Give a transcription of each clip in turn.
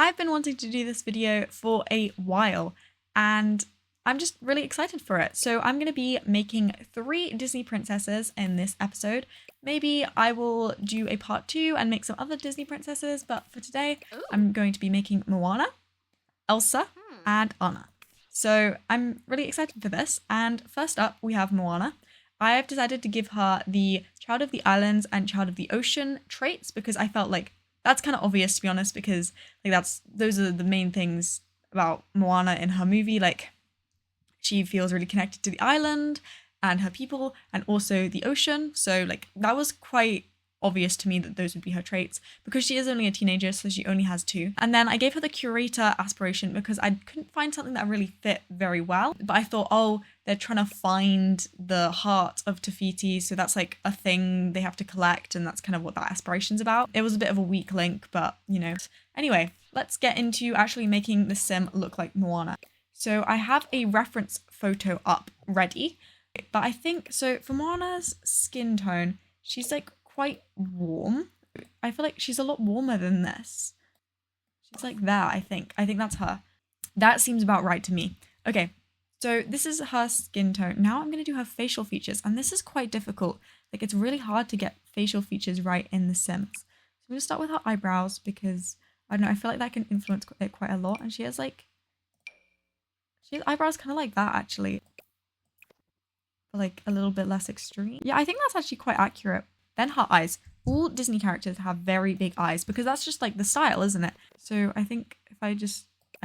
I've been wanting to do this video for a while and I'm just really excited for it. So I'm going to be making 3 Disney princesses in this episode. Maybe I will do a part 2 and make some other Disney princesses, but for today I'm going to be making Moana, Elsa, and Anna. So I'm really excited for this. And first up we have Moana. I have decided to give her the Child of the Islands and Child of the Ocean traits because I felt like that's kind of obvious, to be honest, because like those are the main things about Moana in her movie. Like, she feels really connected to the island and her people and also the ocean. So like that was quite obvious to me that those would be her traits because she is only a teenager, so she only has 2. And then I gave her the curator aspiration because I couldn't find something that really fit very well. But I thought, oh, they're trying to find the heart of Te Fiti, so that's like a thing they have to collect, and that's kind of what that aspiration's about. It was a bit of a weak link, but you know. Anyway, let's get into actually making the sim look like Moana. So I have a reference photo up ready, but I think, so for Moana's skin tone, she's like quite warm. I feel like she's a lot warmer than this. She's like that, I think. I think that's her. That seems about right to me. Okay, so this is her skin tone. Now I'm going to do her facial features, and this is quite difficult. Like, it's really hard to get facial features right in The Sims. So I'm going to start with her eyebrows because, I don't know, I feel like that can influence it quite a lot, and she has eyebrows kind of like that, actually. But like a little bit less extreme. Yeah, I think that's actually quite accurate. Then her eyes. All Disney characters have very big eyes because that's just like the style, isn't it? So I think if I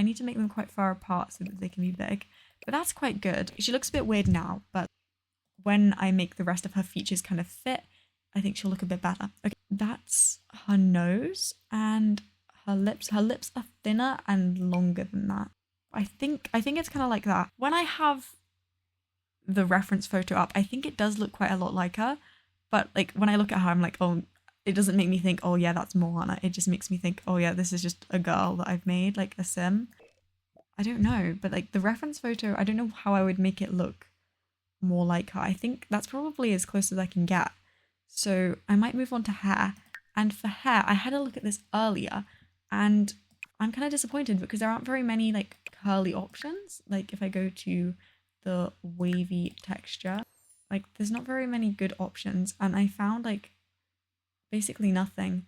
need to make them quite far apart so that they can be big. But that's quite good. She looks a bit weird now, but when I make the rest of her features kind of fit, I think she'll look a bit better. Okay, that's her nose and her lips. Her lips are thinner and longer than that. I think it's kind of like that. When I have the reference photo up, I think it does look quite a lot like her. But like when I look at her, I'm like, oh, it doesn't make me think, oh yeah, that's Moana. It just makes me think, oh yeah, this is just a girl that I've made, like a sim. I don't know, but like the reference photo, I don't know how I would make it look more like her. I think that's probably as close as I can get. So I might move on to hair. And for hair, I had a look at this earlier and I'm kind of disappointed because there aren't very many like curly options. Like if I go to the wavy texture, like there's not very many good options, and I found like basically nothing.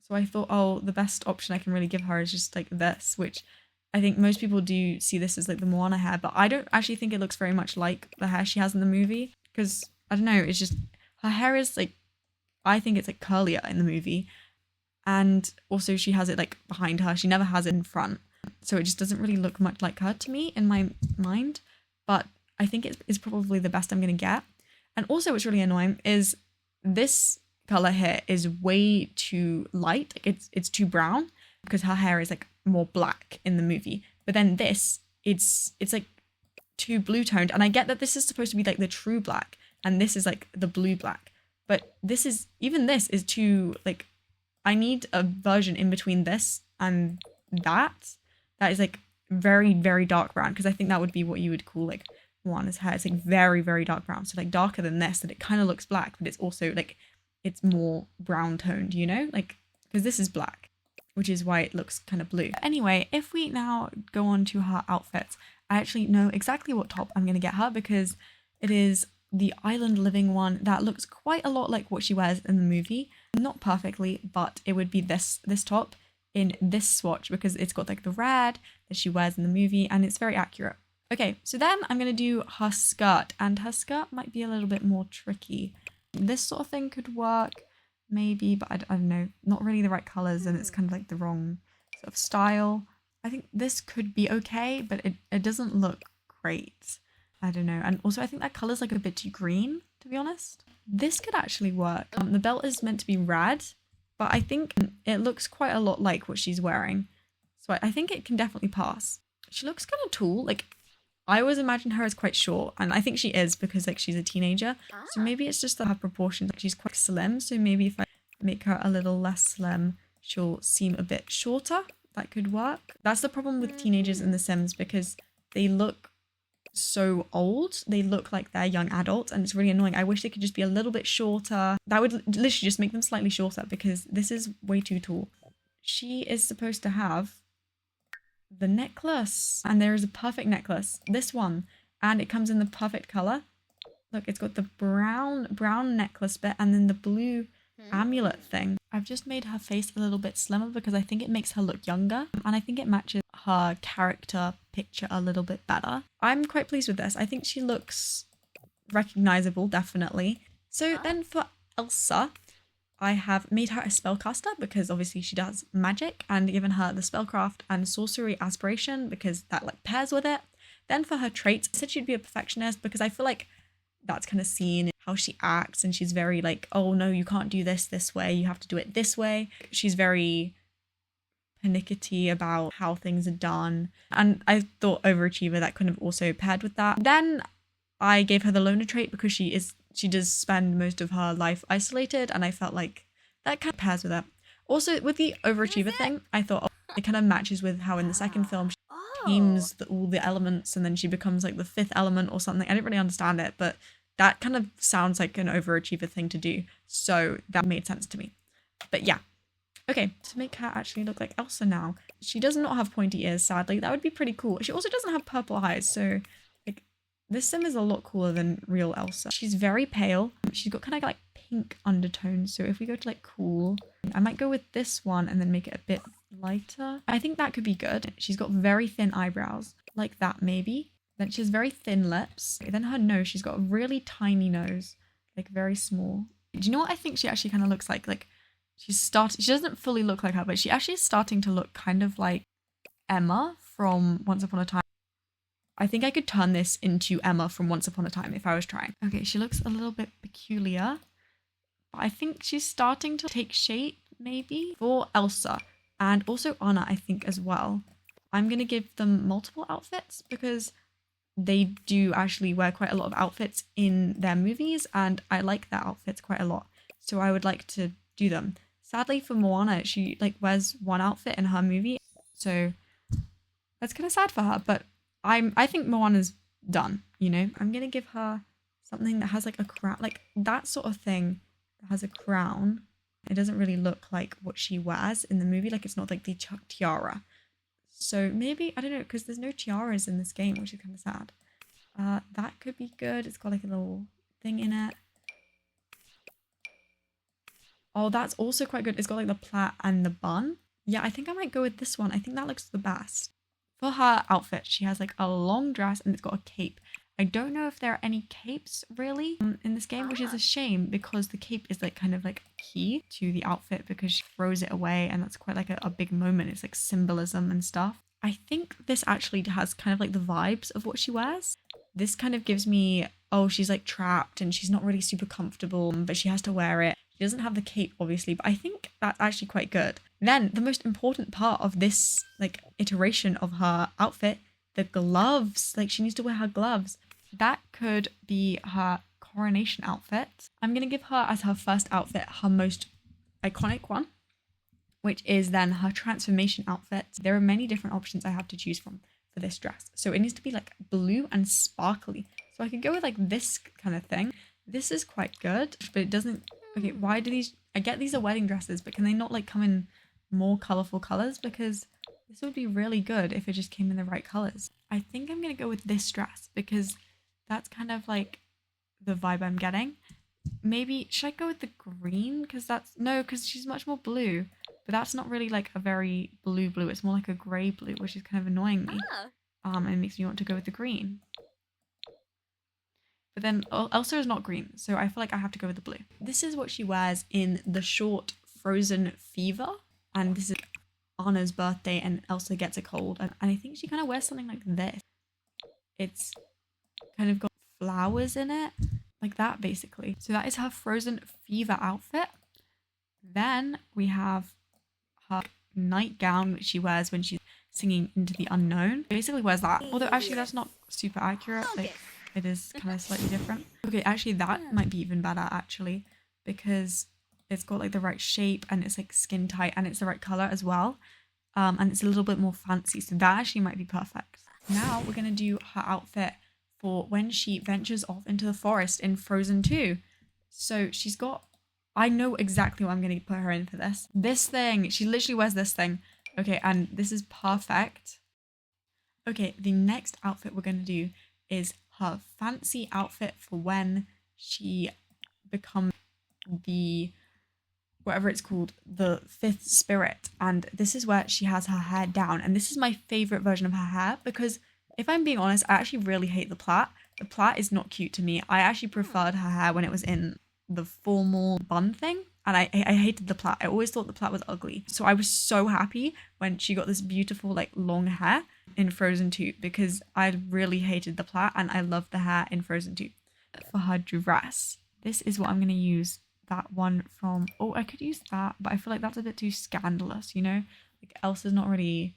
So I thought, oh, the best option I can really give her is just like this, which I think most people do see this as like the Moana hair, but I don't actually think it looks very much like the hair she has in the movie because I don't know, it's just her hair is like, I think it's like curlier in the movie, and also she has it like behind her. She never has it in front, so it just doesn't really look much like her to me in my mind. But I think it's probably the best I'm going to get. And also what's really annoying is this color here is way too light. Like it's too brown because her hair is like more black in the movie. But then this, it's like too blue toned. And I get that this is supposed to be like the true black and this is like the blue black. But this is too, like, I need a version in between this and that is like very, very dark brown, because I think that would be what you would call like Moana's hair. It's like very, very dark brown, so like darker than this, that it kind of looks black, but it's also like it's more brown toned, you know, like because this is black, which is why it looks kind of blue. Anyway, if we now go on to her outfits, I actually know exactly what top I'm going to get her because it is the island living one that looks quite a lot like what she wears in the movie. Not perfectly, but it would be this top in this swatch because it's got like the red that she wears in the movie and it's very accurate. Okay, so then I'm going to do her skirt, and her skirt might be a little bit more tricky. This sort of thing could work maybe, but I don't know, not really the right colors and it's kind of like the wrong sort of style. I think this could be okay, but it doesn't look great. I don't know. And also I think that color's like a bit too green, to be honest. This could actually work. The belt is meant to be red, but I think it looks quite a lot like what she's wearing. So I think it can definitely pass. She looks kind of tall. Like, I always imagine her as quite short, and I think she is because like she's a teenager. So maybe it's just that her proportions, like, she's quite slim. So maybe if I make her a little less slim, she'll seem a bit shorter. That could work. That's the problem with teenagers in The Sims because they look so old. They look like they're young adults and it's really annoying. I wish they could just be a little bit shorter. That would literally just make them slightly shorter because this is way too tall. she is supposed to have the necklace. And there is a perfect necklace. This one. And it comes in the perfect color. Look, it's got the brown necklace bit and then the blue amulet thing. I've just made her face a little bit slimmer because I think it makes her look younger. And I think it matches her character picture a little bit better. I'm quite pleased with this. I think she looks recognizable, definitely. So then for Elsa, I have made her a spellcaster because obviously she does magic, and given her the spellcraft and sorcery aspiration because that like pairs with it. Then for her traits, I said she'd be a perfectionist because I feel like that's kind of seen in how she acts, and she's very like, oh no, you can't do this way, you have to do it this way. She's very pernickety about how things are done, and I thought overachiever, that kind of also paired with that. Then I gave her the loner trait because she does spend most of her life isolated, and I felt like that kind of pairs with it. Also with the overachiever thing, I thought it kind of matches with how in the second film she tames all the elements and then she becomes like the fifth element or something. I didn't really understand it, but that kind of sounds like an overachiever thing to do, so that made sense to me. But yeah. Okay, to make her actually look like Elsa now. She does not have pointy ears, sadly. That would be pretty cool. She also doesn't have purple eyes, so like this sim is a lot cooler than real Elsa. She's very pale. She's got kind of like pink undertones, so if we go to like cool, I might go with this one and then make it a bit lighter. I think that could be good. She's got very thin eyebrows, like that maybe. Then she has very thin lips. Then her nose, she's got a really tiny nose, like very small. Do you know what I think she actually kind of looks like? Like she doesn't fully look like her, but she actually is starting to look kind of like Emma from Once Upon a Time. I think I could turn this into Emma from Once Upon a Time if I was trying. Okay, she looks a little bit peculiar, but I think she's starting to take shape maybe. For Elsa and also Anna, I think as well, I'm going to give them multiple outfits because they do actually wear quite a lot of outfits in their movies and I like their outfits quite a lot. So I would like to do them. Sadly for Moana, she like wears one outfit in her movie, so that's kind of sad for her, but I think Moana's done, you know? I'm gonna give her something that has like a crown, like that sort of thing that has a crown. It doesn't really look like what she wears in the movie, like it's not like the tiara. So maybe, I don't know, because there's no tiaras in this game, which is kind of sad. That could be good. It's got like a little thing in it. Oh, that's also quite good. It's got like the plait and the bun. Yeah, I think I might go with this one. I think that looks the best. For her outfit, she has like a long dress and it's got a cape. I don't know if there are any capes really in this game, which is a shame because the cape is like kind of like key to the outfit because she throws it away and that's quite like a big moment. It's like symbolism and stuff. I think this actually has kind of like the vibes of what she wears. This kind of gives me, oh, she's like trapped and she's not really super comfortable, but she has to wear it. She doesn't have the cape, obviously, but I think that's actually quite good. Then the most important part of this like iteration of her outfit, the gloves. Like she needs to wear her gloves. That could be her coronation outfit. I'm going to give her as her first outfit her most iconic one, which is then her transformation outfit. There are many different options I have to choose from for this dress. So it needs to be like blue and sparkly. So I could go with like this kind of thing. This is quite good, but it doesn't... Okay, why do these... I get these are wedding dresses, but can they not like come in more colorful colors? Because this would be really good if it just came in the right colors. I think I'm going to go with this dress because that's kind of like the vibe I'm getting. Maybe, should I go with the green? Because that's... No, because she's much more blue. But that's not really like a very blue. It's more like a grey blue, which is kind of annoying me. And it makes me want to go with the green. But then Elsa is not green, so I feel like I have to go with the blue. This is what she wears in the short Frozen Fever. And this is Anna's birthday and Elsa gets a cold. And I think she kind of wears something like this. It's kind of got flowers in it. Like that, basically. So that is her Frozen Fever outfit. Then we have her nightgown, which she wears when she's singing Into the Unknown. Basically wears that. Although actually that's not super accurate. Like it is kind of slightly different. Okay, actually that might be even better actually. Because it's got like the right shape and it's like skin tight and it's the right color as well. And it's a little bit more fancy. So that actually might be perfect. Now we're going to do her outfit for when she ventures off into the forest in Frozen 2. So she's got I know exactly what I'm going to put her in for this. This thing. She literally wears this thing. Okay, and this is perfect. Okay, the next outfit we're going to do is her fancy outfit for when she becomes the, whatever it's called, the fifth spirit. And this is where she has her hair down. And this is my favorite version of her hair because if I'm being honest, I actually really hate the plait. The plait is not cute to me. I actually preferred her hair when it was in the formal bun thing. And I hated the plait. I always thought the plait was ugly. So I was so happy when she got this beautiful like long hair in Frozen 2 because I really hated the plait and I loved the hair in Frozen 2. For her dress, this is what I'm going to use. That one from, oh, I could use that, but I feel like that's a bit too scandalous, you know? Like Elsa's not really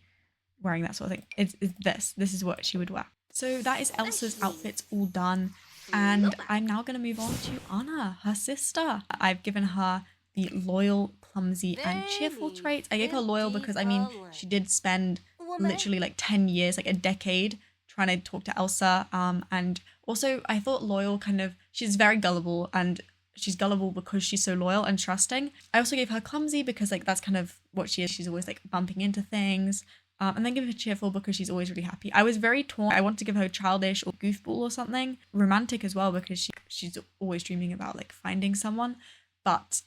wearing that sort of thing. It's this is what she would wear. So that is Elsa's outfits all done. And I'm now going to move on to Anna, her sister. I've given her the loyal, clumsy, and cheerful traits. I gave her loyal because, I mean, she did spend literally like 10 years, like a decade, trying to talk to Elsa. And also, I thought loyal kind of, she's very gullible, and she's gullible because she's so loyal and trusting. I also gave her clumsy because, like, that's kind of what she is. She's always, like, bumping into things. And then give her cheerful because she's always really happy. I was very torn. I want to give her childish or goofball or something. Romantic as well because she's always dreaming about, like, finding someone. But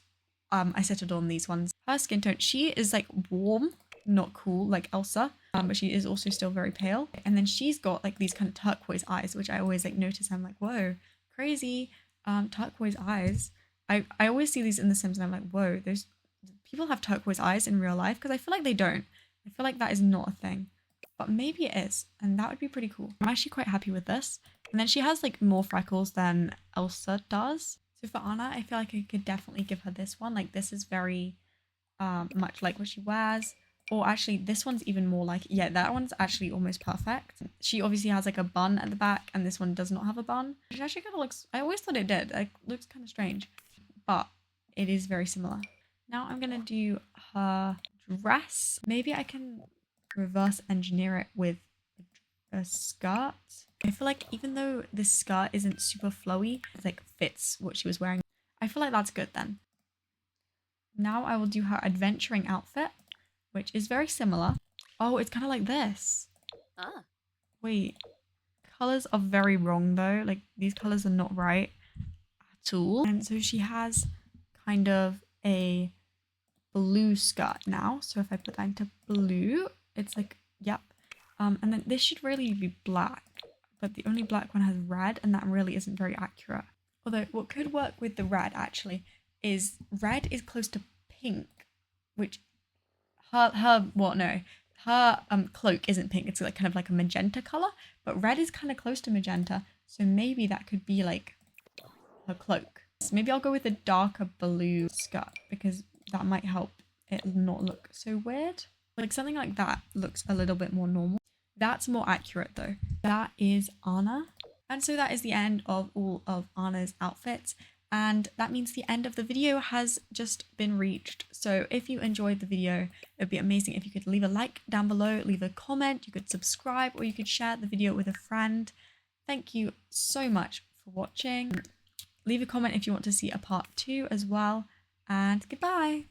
I settled on these ones. Her skin tone, she is, like, warm, not cool, like Elsa. But she is also still very pale. And then she's got, like, these kind of turquoise eyes, which I always, like, notice. I'm like, whoa, crazy. Turquoise eyes. I always see these in The Sims and I'm like, whoa, those people have turquoise eyes in real life because I feel like they don't. I feel like that is not a thing, but maybe it is, and that would be pretty cool. I'm actually quite happy with this. And then she has like more freckles than Elsa does. So for Anna, I feel like I could definitely give her this one. Like this is very much like what she wears. Or actually this one's even more like, yeah, that one's actually almost perfect. She obviously has like a bun at the back and this one does not have a bun. Which actually kind of looks, I always thought it did. It looks kind of strange, but it is very similar. Now I'm going to do her dress. Maybe I can reverse engineer it with a skirt. I feel like even though this skirt isn't super flowy, it like fits what she was wearing. I feel like that's good then. Now I will do her adventuring outfit, which is very similar. Oh, it's kind of like this. Wait, colors are very wrong though. Like these colors are not right at all. And so she has kind of a blue skirt now. So if I put that into blue, it's like, yep. And then this should really be black, but the only black one has red and that really isn't very accurate. Although what could work with the red actually is red is close to pink, which her cloak isn't pink. It's like kind of like a magenta color, but red is kind of close to magenta. So maybe that could be like her cloak. So maybe I'll go with a darker blue skirt because that might help it not look so weird. Like something like that looks a little bit more normal. That's more accurate though. That is Anna. And so that is the end of all of Anna's outfits. And that means the end of the video has just been reached. So if you enjoyed the video, it would be amazing if you could leave a like down below, leave a comment, you could subscribe, or you could share the video with a friend. Thank you so much for watching. Leave a comment if you want to see a part 2 as well. And goodbye.